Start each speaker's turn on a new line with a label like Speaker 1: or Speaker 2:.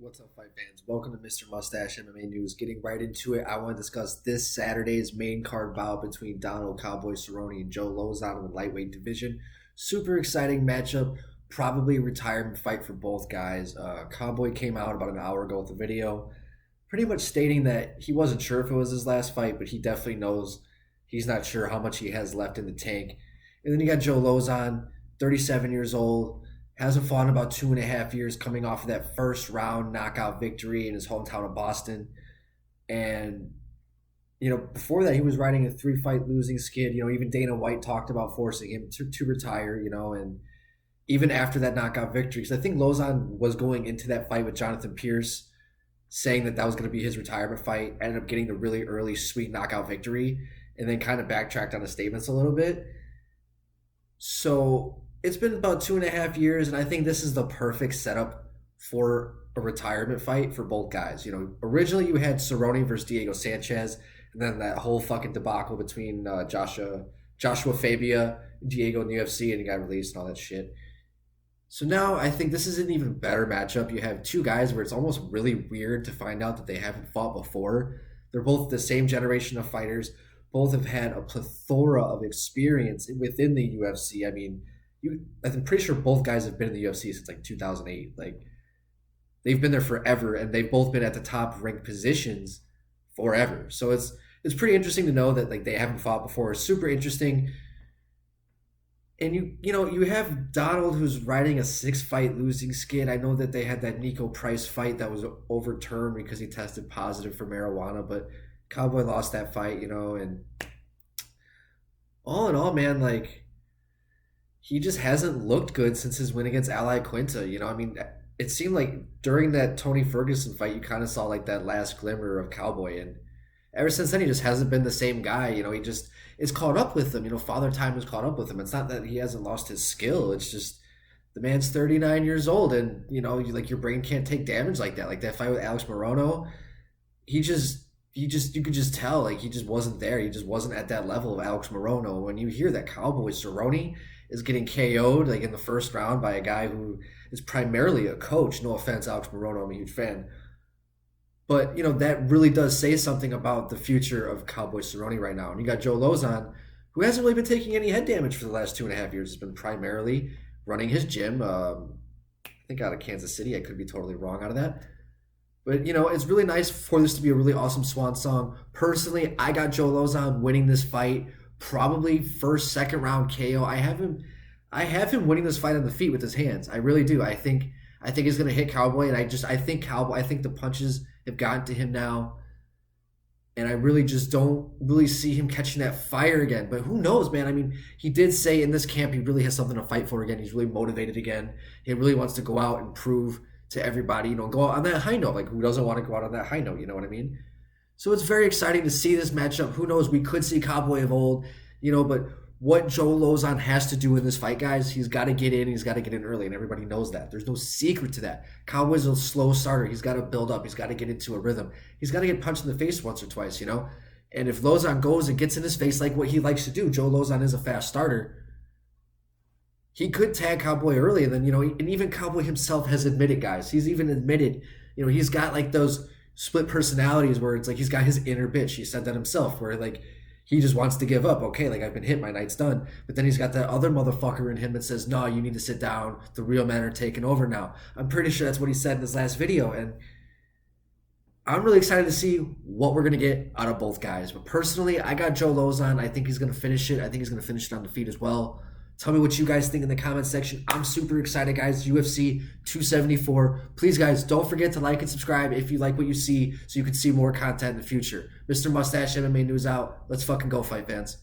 Speaker 1: What's up, fight fans? Welcome to Mr. Mustache MMA News. Getting right into it, I want to discuss this Saturday's main card bout between Donald Cowboy Cerrone and Joe Lauzon in the lightweight division. Super exciting matchup. Probably a retirement fight for both guys. Cowboy came out about an hour ago with a video pretty much stating that he wasn't sure if it was his last fight, but he definitely knows he's not sure how much he has left in the tank. And then you got Joe Lauzon, 37 years old. Hasn't fought in about 2.5 years, coming off of that first round knockout victory in his hometown of Boston. And, before that, he was riding a 3-fight losing skid. Even Dana White talked about forcing him to retire, and even after that knockout victory, because I think Lauzon was going into that fight with Jonathan Pierce saying that was going to be his retirement fight, ended up getting the really early, sweet knockout victory, and then kind of backtracked on his statements a little bit. So it's been about 2.5 years, and I think this is the perfect setup for a retirement fight for both guys. Originally you had Cerrone versus Diego Sanchez, and then that whole fucking debacle between Joshua Fabia, Diego in the UFC, and he got released and all that shit. So now I think this is an even better matchup. You have two guys where it's almost really weird to find out that they haven't fought before. They're both the same generation of fighters. Both have had a plethora of experience within the UFC. I'm pretty sure both guys have been in the UFC since like 2008. Like, they've been there forever, and they've both been at the top ranked positions forever. So it's pretty interesting to know that they haven't fought before. It's super interesting. And you have Donald, who's riding a 6-fight losing skid. I know that they had that Nico Price fight that was overturned because he tested positive for marijuana, but Cowboy lost that fight, and all in all, man, he just hasn't looked good since his win against Ally Quinta. It seemed like during that Tony Ferguson fight, you kind of saw that last glimmer of Cowboy. And ever since then, he just hasn't been the same guy. He just is caught up with him. Father Time has caught up with him. It's not that he hasn't lost his skill. It's just the man's 39 years old. And, your brain can't take damage like that. Like that fight with Alex Morono, you could just tell, he just wasn't there. He just wasn't at that level of Alex Morono. When you hear that Cowboy Cerrone is getting KO'd in the first round by a guy who is primarily a coach. No offense, Alex Morono, I'm a huge fan. But, that really does say something about the future of Cowboy Cerrone right now. And you got Joe Lauzon, who hasn't really been taking any head damage for the last 2.5 years. He's been primarily running his gym, I think out of Kansas City. I could be totally wrong out of that. But, it's really nice for this to be a really awesome swan song. Personally, I got Joe Lauzon winning this fight. Probably first, second round KO. I have him winning this fight on the feet with his hands. I really do. I think he's gonna hit Cowboy, and I think the punches have gotten to him now. And I really just don't really see him catching that fire again. But who knows, man? He did say in this camp he really has something to fight for again. He's really motivated again. He really wants to go out and prove to everybody, go out on that high note. Who doesn't want to go out on that high note? You know what I mean? So it's very exciting to see this matchup. Who knows? We could see Cowboy of old, but what Joe Lauzon has to do in this fight, guys, he's got to get in. He's got to get in early, and everybody knows that. There's no secret to that. Cowboy's a slow starter. He's got to build up. He's got to get into a rhythm. He's got to get punched in the face once or twice, And if Lauzon goes and gets in his face like what he likes to do, Joe Lauzon is a fast starter. He could tag Cowboy early, and then, and even Cowboy himself has admitted, guys. He's even admitted, he's got those split personalities where it's he's got his inner bitch. He said that himself, where he just wants to give up. Okay, I've been hit, my night's done. But then he's got that other motherfucker in him that says, no, you need to sit down. The real men are taking over now. I'm pretty sure that's what he said in his last video. And I'm really excited to see what we're going to get out of both guys. But personally, I got Joe Lauzon. I think he's going to finish it. I think he's going to finish it on the feet as well. Tell me what you guys think in the comment section. I'm super excited, guys. UFC 274. Please, guys, don't forget to like and subscribe if you like what you see so you can see more content in the future. Mr. Mustache MMA News out. Let's fucking go, fight fans.